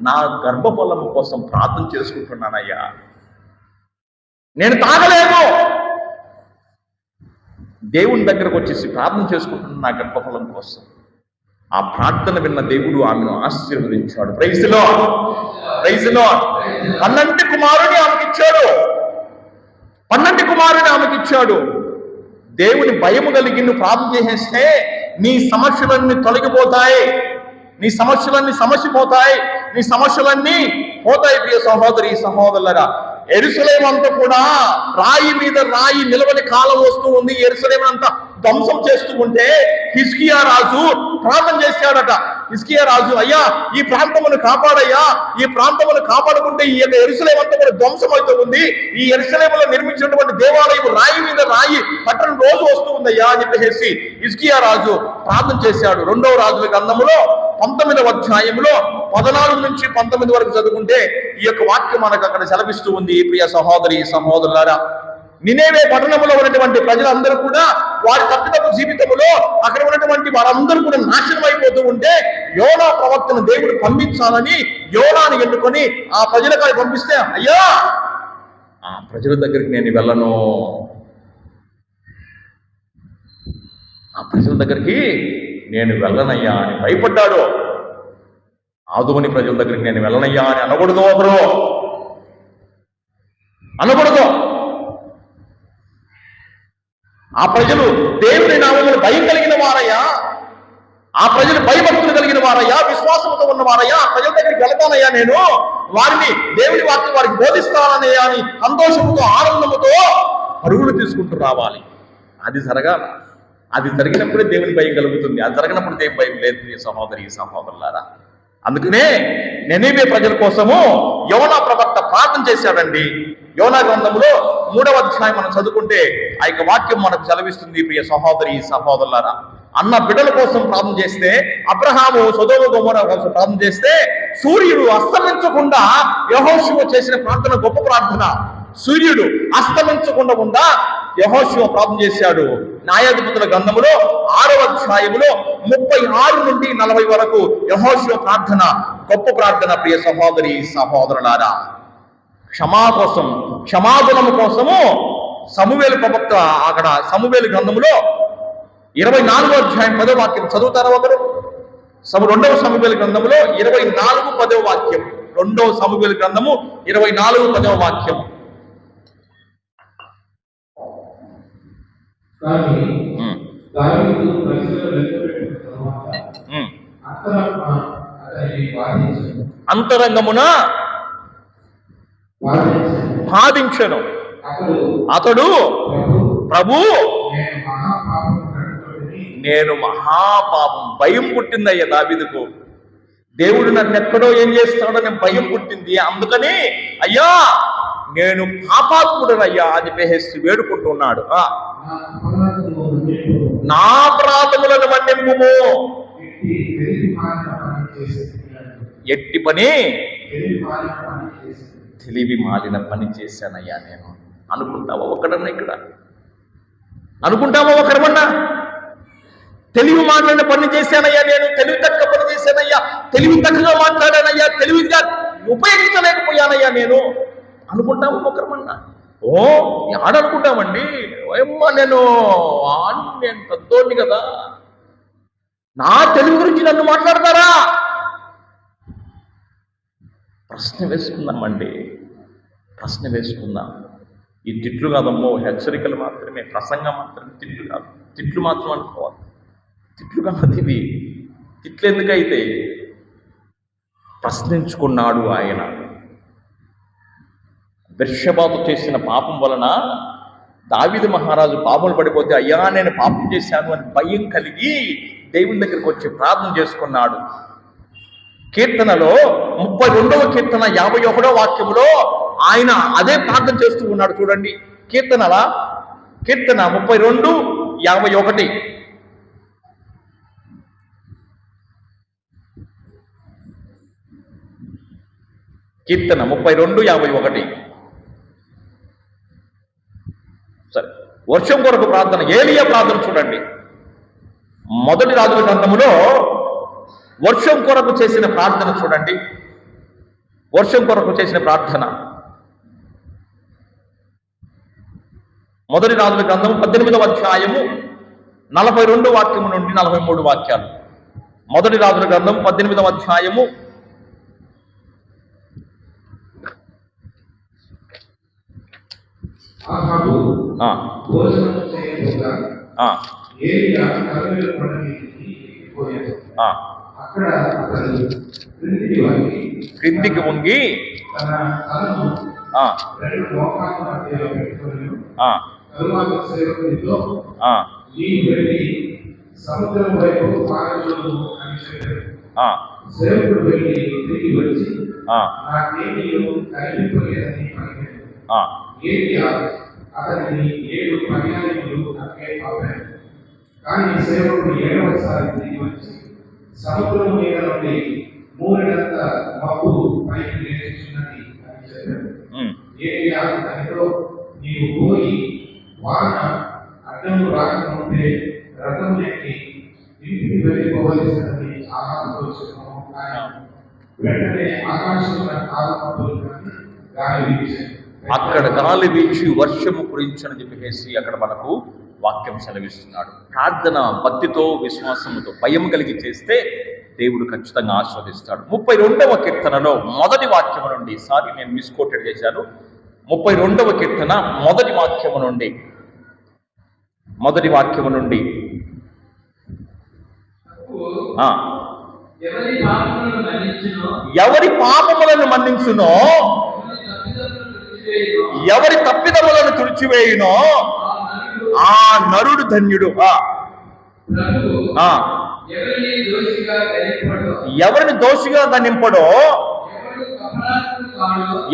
నా గర్భఫలము కోసం ప్రార్థన చేసుకుంటున్నానయ్యా, నేను తాగలేను. దేవుని దగ్గరకు వచ్చేసి ప్రార్థన చేసుకుంటున్న నా గర్భఫలం కోసం. ఆ ప్రార్థన విన్న దేవుడు ఆమెను ఆశీర్వదించాడు. Praise Lord, praise lord. 12 కుమారుని ఆమెకిచ్చాడు, 12 కుమారుని ఆమెకిచ్చాడు. దేవుని భయము కలిగి నువ్వు ప్రార్థన చేసేస్తే నీ సమస్యలన్నీ తొలగిపోతాయి, నీ సమస్యలన్నీ సమసిపోతాయి, నీ సమస్యలన్నీ పోతాయి. ప్రియ సహోదరి సహోదరులారా, యెరూషలేము అంతా కూడా రాయి మీద రాయి నిలవని కాలం వస్తూ ఉంది. యెరూషలేము అంతా ధ్వంసం చేస్తూ ఉంటే హిజ్కియా రాజు ప్రార్థన చేశాడట. హిజ్కియా రాజు, అయ్యా ఈ ప్రాంతమును కాపాడయ్యా, ఈ ప్రాంతమును కాపాడుకుంటే ఈ యొక్క యెరూషలేము అంతా కూడా ధ్వంసం అవుతూ ఉంది. ఈ యెరూషలేములో నిర్మించినటువంటి దేవాలయం రాయి మీద రాయి పట్టణం రోజు వస్తూ ఉందయ్యా అని చెప్పేసి హిజ్కియా రాజు ప్రార్థన చేశాడు. 2వ రాజుల గ్రంథములో 19వ అధ్యాయంలో 14 నుంచి 19 వరకు చదువుకుంటే ఈ యొక్క వాక్యం మనకు అక్కడ సెలవిస్తూ ఉంది. ప్రియ సహోదరి సహోదరులారా, నినేవే పట్టణంలో ఉన్నటువంటి ప్రజలందరూ కూడా వారి తప్పితపు జీవితంలో అక్కడ ఉన్నటువంటి వారందరూ కూడా నాశనం అయిపోతూ ఉంటే యోనా ప్రవక్తను దేవుడు పంపించాలని యోనాను ఎన్నుకొని ఆ ప్రజలకు పంపిస్తే, అయ్యా ఆ ప్రజల దగ్గరికి నేను వెళ్ళను, ఆ ప్రజల దగ్గరికి నేను వెళ్ళనయ్యా అని భయపడ్డాడు. ఆదుమని ప్రజల దగ్గరికి నేను వెళ్ళనయ్యా అని అనకూడదు, ఒకరు అనకూడదు. ఆ ప్రజలు దేవుని నామమును భయం కలిగిన వారయ్యా, ఆ ప్రజలు భయభక్తులు కలిగిన వారయ్యా, విశ్వాసంతో ఉన్నవారయ్యా, ఆ ప్రజల దగ్గరికి వెళతానయ్యా, నేను వారిని దేవుని వాక్యం వారికి బోధిస్తానయ్యా అని సంతోషంతో ఆనందముతో పరుగులు తీసుకుంటూ రావాలి. అది జరగాల. అది జరిగినప్పుడే దేవుని భయం కలుగుతుంది. అది జరగనప్పుడు దేవుని భయం లేదు. ప్రియ సహోదరి సహోదరులారా, అందుకనే నెనీవే ప్రజల కోసము యోనా ప్రవక్త ప్రార్థన చేశాడండి. యోనా గ్రంథంలో 3వ అధ్యాయం మనం చదువుకుంటే ఆ యొక్క వాక్యం మనకు సెలవిస్తుంది. ప్రియ సహోదరి సహోదరులారా, అన్న బిడ్డల కోసం ప్రార్థన చేస్తే, అబ్రహాము సొదొమ గొమొర్రా కోసం ప్రార్థన చేస్తే సూర్యుడు అస్తమించకుండా యెహోషువ చేసిన ప్రార్థన గొప్ప ప్రార్థన. సూర్యుడు అస్తమించకుండా యెహోషువ ప్రార్థన చేశాడు. న్యాయాధిపతుల గ్రంథములో 6వ అధ్యాయములో 36 నుండి 40 వరకు యెహోషువ ప్రార్థన గొప్ప ప్రార్థన. ప్రియ సహోదరి సహోదరులారా, క్షమాగుణము కోసము సమూయేలు ప్రవక్త అక్కడ సమూయేలు గ్రంథములో 24వ అధ్యాయం 10వ వాక్యం చదువుతారా ఒకరు? 2వ సమూయేలు గ్రంథములో 24 10వ వాక్యం. 2వ సమూయేలు గ్రంథము 24 10వ వాక్యం. అంతరంగమున బాధించను అతడు, ప్రభు నేను మహాపాపం. భయం పుట్టిందయ్యా దావీదుకు. దేవుడు నన్ను ఎక్కడో ఏం చేస్తాడని భయం పుట్టింది. అందుకని అయ్యా నేను పాపాత్ముడనయ్యా అని చెప్పేసి వేడుకుంటున్నాడు. నా అపరాధములను మన్నింపుము. ఎట్టి పని తెలివి మాలిన పని చేశానయ్యా నేను. అనుకుంటావా ఒకడన్నా ఇక్కడ? అనుకుంటావా ఒకరమన్నా? తెలివి మాలిన పని చేశానయ్యా నేను, తెలివి తక్కువ పని చేశానయ్యా, తెలివి తక్కువగా మాట్లాడానయ్యా, తెలివిగా ఉపయోగించలేకపోయానయ్యా నేను అనుకుంటాము ఒకరమన్నా? ఓ ఆడనుకుంటామండి, ఏమ్మా నేను పెద్దోడిని కదా, నా తెలివి గురించి నన్ను మాట్లాడతారా? ప్రశ్న వేసుకుందామండి, ప్రశ్న వేసుకుందాం. ఈ తిట్లు కాదమ్మో, హెచ్చరికలు మాత్రమే, ప్రసంగం మాత్రమే, తిట్లు కాదు. తిట్లు మాత్రం అనుకోవాలి. తిట్లు కాదు ఇవి. తిట్లు ఎందుకైతే ప్రశ్నించుకున్నాడు ఆయన. బెర్షెబాతో చేసిన పాపం వలన దావీదు మహారాజు పాపములు పడిపోతే, అయ్యా నేను పాపం చేశాను అని భయం కలిగి దేవుని దగ్గరికి వచ్చి ప్రార్థన చేసుకున్నాడు. కీర్తనలో 32వ కీర్తన 51వ వాక్యములో ఆయన అదే ప్రార్థన చేస్తూ ఉన్నాడు. చూడండి, కీర్తన 32 51. కీర్తన 32 51. సరే, వర్షం కొరకు ప్రార్థన, ఏలియా ప్రార్థన చూడండి. మొదటి రాజుల గ్రంథములో వర్షం కొరకు చేసిన ప్రార్థన చూడండి. వర్షం కొరకు చేసిన ప్రార్థన మొదటి రాజుల గ్రంథము 18వ అధ్యాయము 42 వాక్యము నుండి 43 వాక్యాలు. మొదటి రాజుల గ్రంథం 18వ అధ్యాయము క్రిందికి వంగి సముద్రం వైపు సేవకుడు వెళ్ళి తిరిగి వచ్చి నాకేమీ కనిపించలేదని అతనిని 7 పర్యాయములు అక్కడే పంపాడు. కానీ సేవకుడు 7వసారి తిరిగి వచ్చి సముద్రం మీద నుండి మూడినంత మబ్బు పైకి లేచున్నది అని చెప్పాడు. ఏలియా అతనితో, నీవు పోయి వాన అడ్డము రాకముందే రథం ఎక్కి ఇంటికి వెళ్ళిపోవలసినది ఆహారంతో చెప్పాము. వెంటనే ఆకాశంలో కాలమబ్బులు గాలి వీచాయి. అక్కడ గాలి వీచి వర్షము కురించని చెప్పేసి అక్కడ మనకు వాక్యం సెలవిస్తున్నాడు. ప్రార్థన భక్తితో విశ్వాసముతో భయం కలిగి చేస్తే దేవుడు ఖచ్చితంగా ఆస్వాదిస్తాడు. 32వ కీర్తనలో మొదటి వాక్యము నుండి, నేను మిస్కోటెడ్ చేశాను. 32వ కీర్తన మొదటి వాక్యము నుండి ఎవరి పాపములను మన్నించునో, ఎవరి తప్పిదములను తుడిచివేయునో ఆ నరుడు ధన్యుడు. ఎవరిని దోషిగా గణింపడో,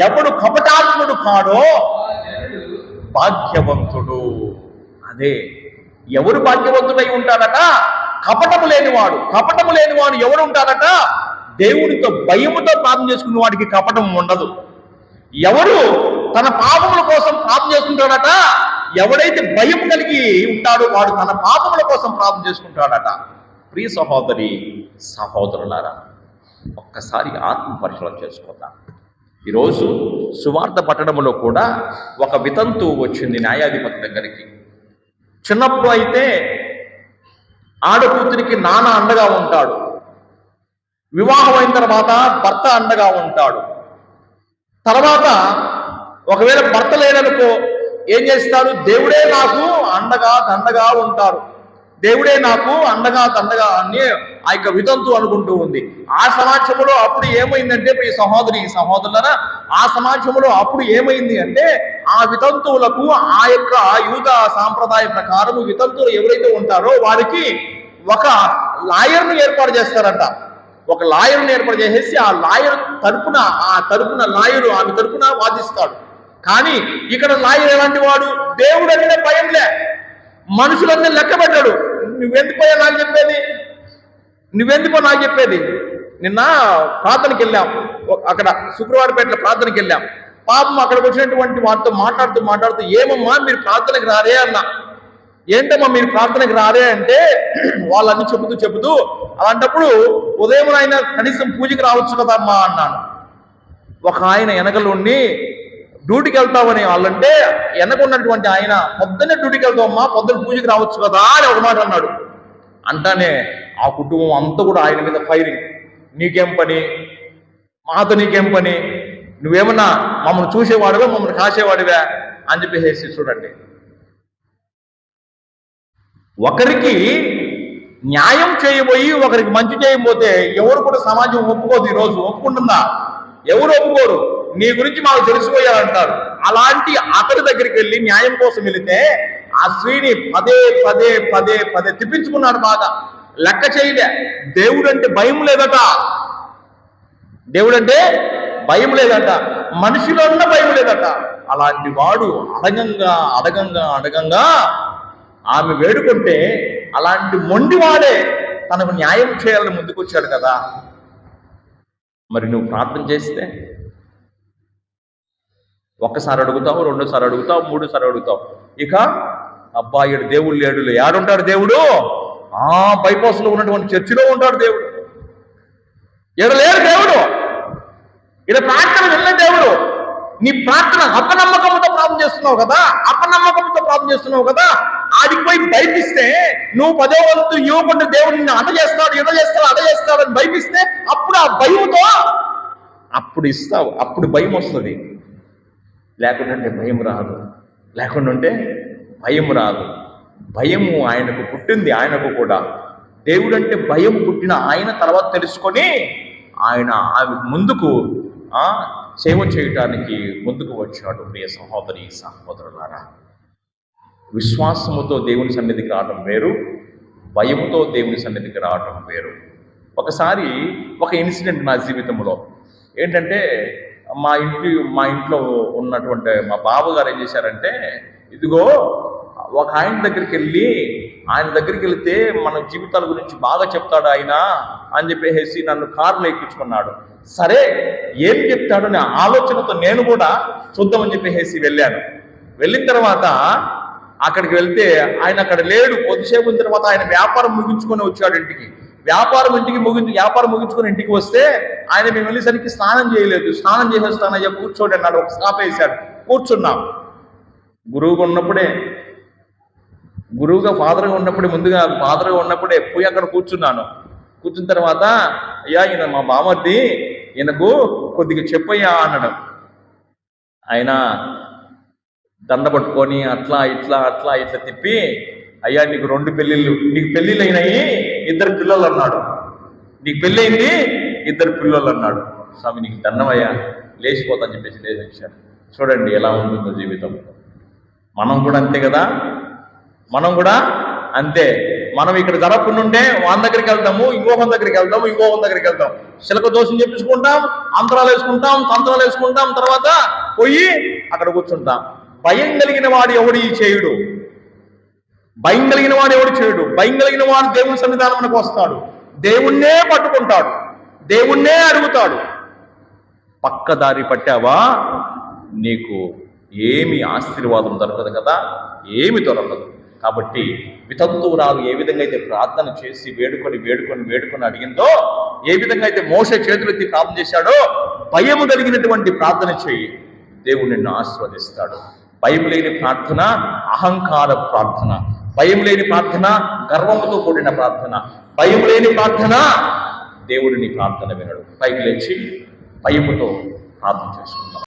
ఎవడు కపటాత్ముడు కాడో భాగ్యవంతుడు. అదే, ఎవరు భాగ్యవంతుడై ఉంటాడట? కపటము లేనివాడు ఎవరు ఉంటాడట? దేవునితో భయముతో ప్రార్థన చేసుకున్న వాడికి కపటం ఉండదు. ఎవరు తన పాపముల కోసం ప్రార్థన చేసుకుంటాడట? ఎవడైతే భయం కలిగి ఉంటాడో వాడు తన పాపముల కోసం ప్రార్థన చేసుకుంటాడట. ప్రియ సహోదరి సహోదరులారా, ఒక్కసారి ఆత్మ పరిశీలన చేసుకుందాం. ఈరోజు సువార్త పట్టణంలో కూడా ఒక వితంతు వచ్చింది న్యాయాధిపతి దగ్గరికి. చిన్నప్పుడు అయితే ఆడకూతురికి నాన్న అండగా ఉంటాడు, వివాహం అయిన తర్వాత భర్త అండగా ఉంటాడు. తర్వాత ఒకవేళ భర్త లేదనుకో ఏం చేస్తాడు? దేవుడే నాకు అండగా దండగా ఉంటారు, దేవుడే నాకు అండగా దండగా అని ఆ యొక్క వితంతు అనుకుంటూ ఉంది. ఆ సమాజంలో అప్పుడు ఏమైందంటే, ఈ సహోదరులరా, ఆ సమాజంలో అప్పుడు ఏమైంది అంటే, ఆ వితంతువులకు ఆ యొక్క యూద సాంప్రదాయ ప్రకారం వితంతువులు ఎవరైతే ఉంటారో వారికి ఒక లాయర్ను ఏర్పాటు చేస్తారంట. ఒక లాయర్ను ఏర్పాటు చేసేసి ఆ లాయర్ తరపున లాయరు ఆమె తరపున వాదిస్తాడు. కానీ ఇక్కడ లాయర్ ఎలాంటి వాడు? దేవుడు అంటే భయంలే, మనుషులందరూ లెక్క పెట్టాడు. నువ్వెందుకో నాకు చెప్పేది. నిన్న ప్రార్థనకి వెళ్ళాం, అక్కడ శుక్రవారపేటలో ప్రార్థనకి వెళ్ళాం. పాపం అక్కడికి వచ్చినటువంటి వాటితో మాట్లాడుతూ ఏమమ్మా మీరు ప్రార్థనకి రారే అన్నా. ఏంటమ్మా మీరు ప్రార్థనకి రారే అంటే వాళ్ళన్నీ చెబుతూ అలాంటప్పుడు ఉదయం ఆయన కనీసం పూజకి రావచ్చు కదమ్మా అన్నాను. ఒక ఆయన వెనకలుండి డ్యూటీకి వెళ్తామని వాళ్ళంటే వెనకున్నటువంటి ఆయన పొద్దున్నే డ్యూటీకి వెళ్తామమ్మా, పొద్దున్న పూజకి రావచ్చు కదా అని ఒక మాట అన్నాడు. అంటానే ఆ కుటుంబం అంతా కూడా ఆయన మీద ఫైరింగ్. నీకేం పని, మాతో నీకేం పని, నువ్వేమన్నా మమ్మల్ని చూసేవాడివే, మమ్మల్ని కాసేవాడివే అని చెప్పేసి చూడండి. ఒకరికి న్యాయం చేయబోయి ఒకరికి మంచి చేయబోతే ఎవరు కూడా సమాజం ఒప్పుకోదు. ఈరోజు ఒప్పుకుంటుందా? ఎవరు ఒప్పుకోరు. నీ గురించి మాకు తెలిసిపోయారంటారు. అలాంటి అతడి దగ్గరికి వెళ్ళి న్యాయం కోసం వెళితే ఆ స్త్రీని పదే తిప్పించుకున్నాడు. బాగా లెక్క చేయలే. దేవుడంటే భయం లేదట, మనిషిలో ఉన్న భయం లేదట. అలాంటి వాడు అడగంగా ఆమె వేడుకుంటే అలాంటి మొండివాడే తనకు న్యాయం చేయాలని ముందుకొచ్చాడు కదా. మరి నువ్వు ప్రార్థన చేస్తే ఒక్కసారి అడుగుతావు, రెండోసారి అడుగుతావు, మూడోసారి అడుగుతావు. ఇక అబ్బాయిడు దేవుడు లేడు. ఏడుంటాడు దేవుడు? బైపాస్లో ఉన్నటువంటి చర్చిలో ఉంటాడు దేవుడు. ఈడ లేడు దేవుడు. ఈడ ప్రార్థన విన్న దేవుడు. నీ ప్రార్థన అపనమ్మకంతో ప్రార్థన చేస్తున్నావు కదా ఆడికి పోయి భయపిస్తే నువ్వు 10వ వంతు ఇవ్వకుండా దేవుడు నిన్ను అట చేస్తాడు అని భయపిస్తే అప్పుడు ఆ భయంతో అప్పుడు ఇస్తావు, అప్పుడు భయం వస్తుంది. లేకుంటే భయం రాదు. భయము ఆయనకు పుట్టింది, ఆయనకు కూడా దేవుడు అంటే భయం పుట్టిన ఆయన తర్వాత తెలుసుకొని ఆయన ముందుకు సేవ చేయటానికి ముందుకు వచ్చాడు. ప్రియ సహోదరి సహోదరులారా, విశ్వాసముతో దేవుని సన్నిధికి రావడం వేరు, భయముతో దేవుని సన్నిధికి రావడం వేరు. ఒకసారి ఒక ఇన్సిడెంట్ నా జీవితంలో ఏంటంటే, మా ఇంట్లో ఉన్నటువంటి మా బావగారు ఏం చేశారంటే, ఇదిగో ఒక ఆయన దగ్గరికి వెళ్తే మన జీవితాల గురించి బాగా చెప్తాడు ఆయన అని చెప్పేసి నన్ను కారులో ఎక్కించుకున్నాడు. సరే ఏం చెప్తాడు అనే ఆలోచనతో నేను కూడా చూద్దామని చెప్పేసి వెళ్ళిన తర్వాత అక్కడికి వెళ్తే ఆయన అక్కడ లేడు. కొద్దిసేపు తర్వాత ఆయన వ్యాపారం ముగించుకొని వచ్చాడు ఇంటికి. వ్యాపారం ముగించుకొని ఇంటికి వస్తే ఆయన మేము వెళ్ళేసరికి స్నానం చేయలేదు. స్నానం చేసేస్తానయ్యా కూర్చోండి అన్నాడు. ఒక స్నాప వేశాడు. కూర్చున్నాం. ఫాదర్గా ఉన్నప్పుడే పోయి అక్కడ కూర్చున్నాను. కూర్చున్న తర్వాత అయ్యా ఈయన మా బామర్ది, ఈయనకు కొద్దిగా చెప్పయ్యా అన్నాడు. ఆయన దండ పట్టుకొని అట్లా తిప్పి, అయ్యా నీకు 2 పెళ్ళిళ్ళు, నీకు పెళ్ళిళ్ళు అయినాయి 2 పిల్లలు అన్నాడు. నీకు పెళ్ళయింది 2 పిల్లలు అన్నాడు. స్వామి నీకు దండమయ్యా, లేచిపోతాని చెప్పేసి లేచాడు. చూడండి ఎలా ఉంటుందో జీవితం. మనం కూడా అంతే కదా, మనం ఇక్కడ జరగకుండుంటే వాని దగ్గరికి వెళ్తాము, ఇంకొకరి దగ్గరికి వెళ్తాం, చిలక దోషం చెప్పించుకుంటాం, అంతరాలు వేసుకుంటాం, తర్వాత పోయి అక్కడ కూర్చుంటాం. భయం కలిగిన వాడు ఎవడు చేయడు. భయం కలిగిన వాడు దేవుని సన్నిధానంలోకి వస్తాడు, దేవుణ్ణే పట్టుకుంటాడు, దేవుణ్ణే అడుగుతాడు. పక్కదారి పట్టావా నీకు ఏమి ఆశీర్వాదం దొరకదు కదా, ఏమి దొరకదు. కాబట్టి వితంతువురాలు ఏ విధంగా అయితే ప్రార్థన చేసి వేడుకొని అడిగిందో, ఏ విధంగా అయితే మోషే చేతులెత్తి ప్రార్థన చేశాడో, భయము కలిగినటువంటి ప్రార్థన చేయి, దేవుడు నిన్ను ఆశీర్వదిస్తాడు. భయం లేని ప్రార్థన అహంకార ప్రార్థన, భయం లేని ప్రార్థన గర్వముతో కూడిన ప్రార్థన, భయం లేని ప్రార్థన దేవుడిని ప్రార్థన వినడు. పైకి లేచి భయముతో ప్రార్థన చేసుకుందాం.